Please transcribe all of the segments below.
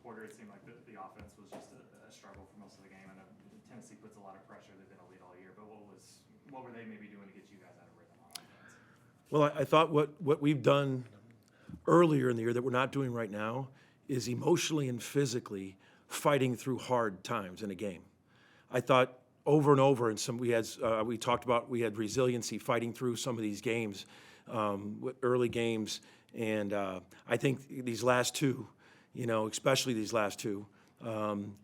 quarter, it seemed like the offense was just a struggle for most of the game. I know Tennessee puts a lot of pressure. They've been a lead all year, but what were they maybe doing to get you guys out of rhythm on offense? Well, I thought what we've done earlier in the year that we're not doing right now is emotionally and physically fighting through hard times in a game. I thought over and over, and we talked about we had resiliency fighting through some of these games, early games, and I think these last two, especially these last two, and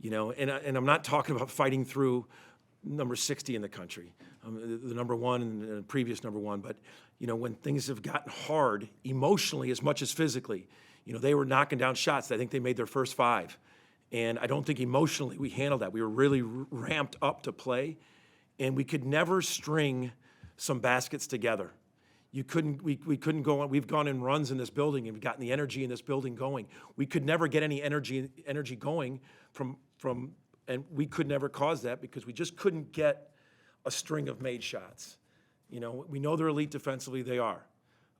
I'm not talking about fighting through number 60 in the country, the number one and the previous number one, but when things have gotten hard emotionally as much as physically, they were knocking down shots. I think they made their first 5. And I don't think emotionally we handled that. We were really ramped up to play, and we could never string some baskets together. We couldn't go on. We've gone in runs in this building and we've gotten the energy in this building going. We could never get any energy going from, and we could never cause that because we just couldn't get a string of made shots. We know they're elite defensively. They are.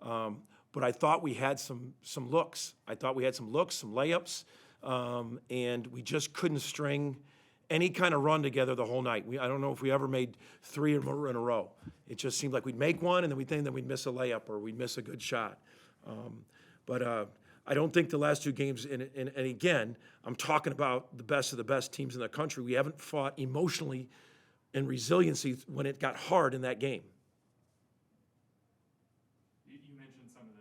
But I thought we had some looks. I thought we had some looks, some layups. And we just couldn't string any kind of run together the whole night. I don't know if we ever made 3 in a row. It just seemed like we'd make one, and then we'd miss a layup or we'd miss a good shot. But I don't think the last 2 games, and again, I'm talking about the best of the best teams in the country. We haven't fought emotionally and resiliency when it got hard in that game. You mentioned some of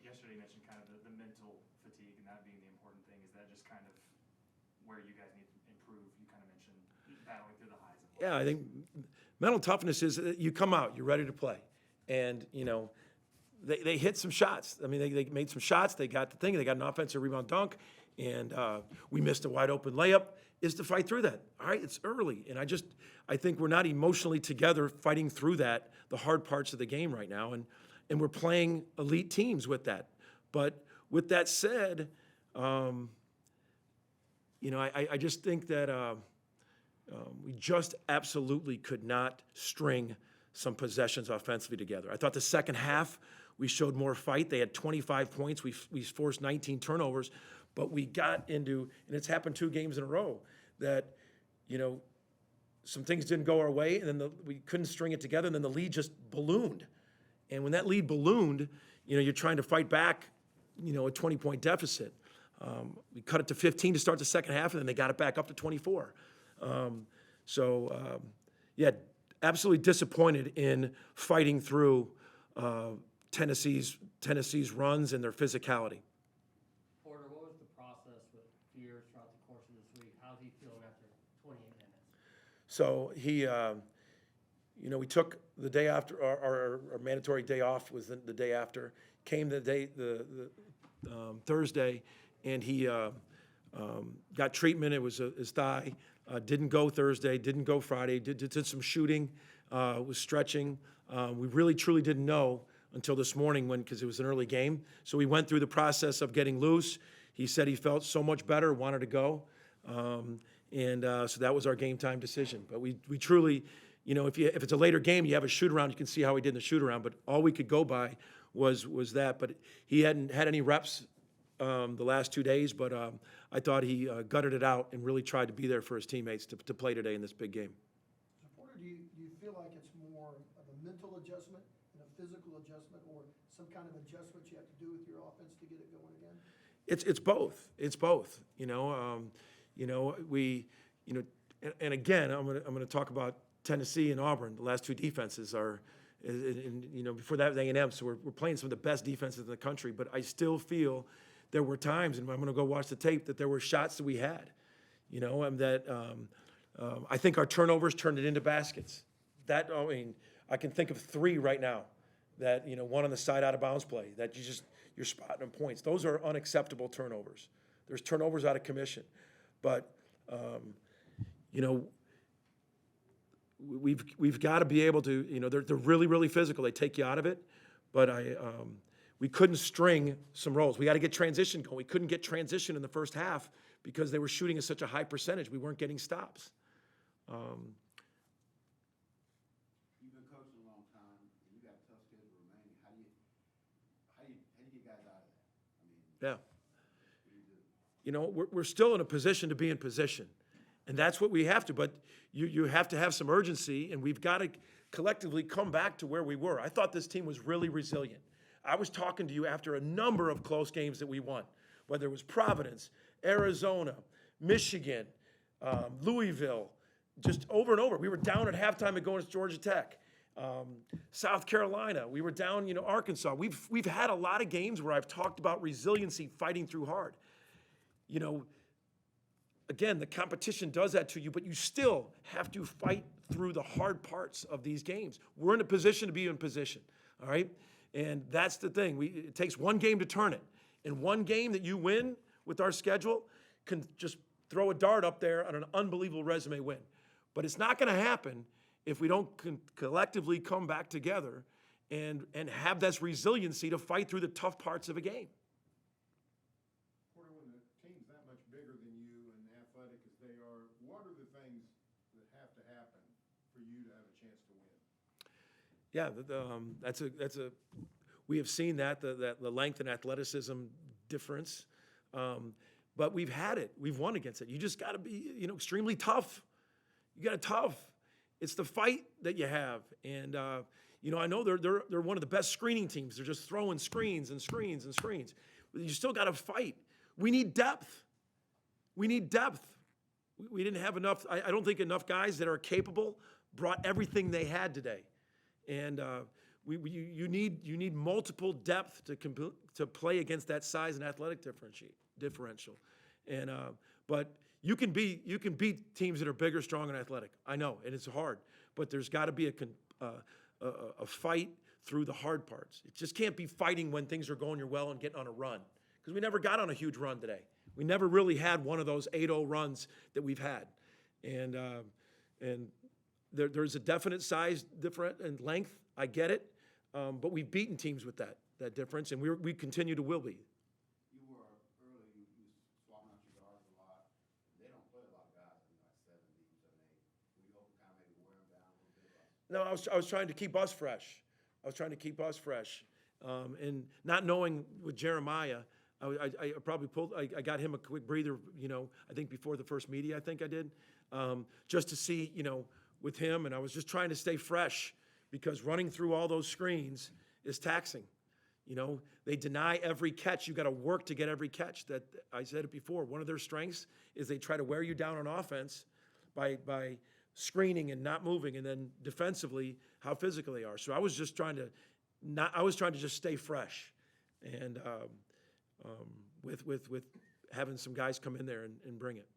yesterday you mentioned kind of the mental fatigue and that being the important thing. Is that just kind of where you guys need to improve? You kind of mentioned battling through the highs and lows. Yeah, I think mental toughness is you come out, you're ready to play. And, they hit some shots. I mean, they made some shots. They got the thing. They got an offensive rebound dunk. And we missed a wide open layup. Is to fight through that. All right, it's early. And I think we're not emotionally together fighting through that, the hard parts of the game right now. And we're playing elite teams with that. But with that said, I just think that we just absolutely could not string some possessions offensively together. I thought the second half we showed more fight. They had 25 points. We forced 19 turnovers. But we got into, and it's happened 2 games in a row, that, some things didn't go our way, and then we couldn't string it together, and then the lead just ballooned. And when that lead ballooned, you're trying to fight back, a 20-point deficit. We cut it to 15 to start the second half, and then they got it back up to 24. Yeah, absolutely disappointed in fighting through Tennessee's runs and their physicality. Porter, what was the process with Fears throughout the course of this week? How's he feeling after 28 minutes? So he, we took the day after our mandatory day off was the day after. Came the Thursday, and he got treatment. It was his thigh. Didn't go Thursday. Didn't go Friday. Did some shooting. Was stretching. We really truly didn't know until this morning because it was an early game. So we went through the process of getting loose. He said he felt so much better, wanted to go. So that was our game time decision. But we truly, if it's a later game, you have a shoot around, you can see how he did in the shoot around. But all we could go by was that. But he hadn't had any reps the last 2 days. But I thought he gutted it out and really tried to be there for his teammates to play today in this big game. So Porter, do you feel like it's more of a mental adjustment and a physical adjustment, or some kind of adjustment you have to do with your offense to get it going again? It's both. It's both. And again, I'm going to talk about Tennessee and Auburn. The last 2 defenses are, before that A&M. So we're playing some of the best defenses in the country. But I still feel there were times, and I'm going to go watch the tape, that there were shots that we had, I think our turnovers turned it into baskets. I can think of 3 right now that, one on the side out of bounds play that you're spotting them points. Those are unacceptable turnovers. There's turnovers out of commission. But, we've got to be able to, they're really, really physical. They take you out of it. But we couldn't string some rolls. We got to get transition going. We couldn't get transition in the first half because they were shooting at such a high percentage. We weren't getting stops. You've been coaching a long time, and you got a tough schedule remaining. How do you get guys out of that? Yeah. What do you do? we're still in a position to be in position. And that's what we have to, but you have to have some urgency, and we've got to collectively come back to where we were. I thought this team was really resilient. I was talking to you after a number of close games that we won, whether it was Providence, Arizona, Michigan, Louisville, just over and over. We were down at halftime against Georgia Tech. South Carolina, we were down, Arkansas. We've had a lot of games where I've talked about resiliency, fighting through hard. Again, the competition does that to you, but you still have to fight through the hard parts of these games. We're in a position to be in position, all right? And that's the thing. It takes one game to turn it. And one game that you win with our schedule can just throw a dart up there on an unbelievable resume win. But it's not going to happen if we don't collectively come back together and have this resiliency to fight through the tough parts of a game. When the team's that much bigger than you and athletic as they are, what are the things that have to happen for you to have a chance to win? Yeah, we have seen the length and athleticism difference, but we've had it. We've won against it. You just got to be, extremely tough. You got to tough. It's the fight that you have, and I know they're one of the best screening teams. They're just throwing screens and screens and screens. You still got to fight. We need depth. We need depth. We didn't have enough. I don't think enough guys that are capable brought everything they had today, and you need multiple depth to play against that size and athletic differential, and but you can beat teams that are bigger, strong, and athletic. I know, and it's hard, but there's got to be a fight through the hard parts. It just can't be fighting when things are going your well and getting on a run, because we never got on a huge run today. We never really had one of those 8-0 runs that we've had, and there's a definite size difference and length. I get it, but we've beaten teams with that difference, and we continue to will be. You were early, you swapping out your guards a lot. They don't play a lot of guys, like 7 deep, 7, 8. Were you hoping kind of maybe wear them down a little bit? No, I was trying to keep us fresh. And not knowing with Jeremiah, I probably I got him a quick breather, I think before the first media, I think I did, just to see, with him, and I was just trying to stay fresh, because running through all those screens is taxing. They deny every catch. You got to work to get every catch. That I said it before. One of their strengths is they try to wear you down on offense by screening and not moving, and then defensively how physical they are. So I was just trying to just stay fresh, and with having some guys come in there and bring it.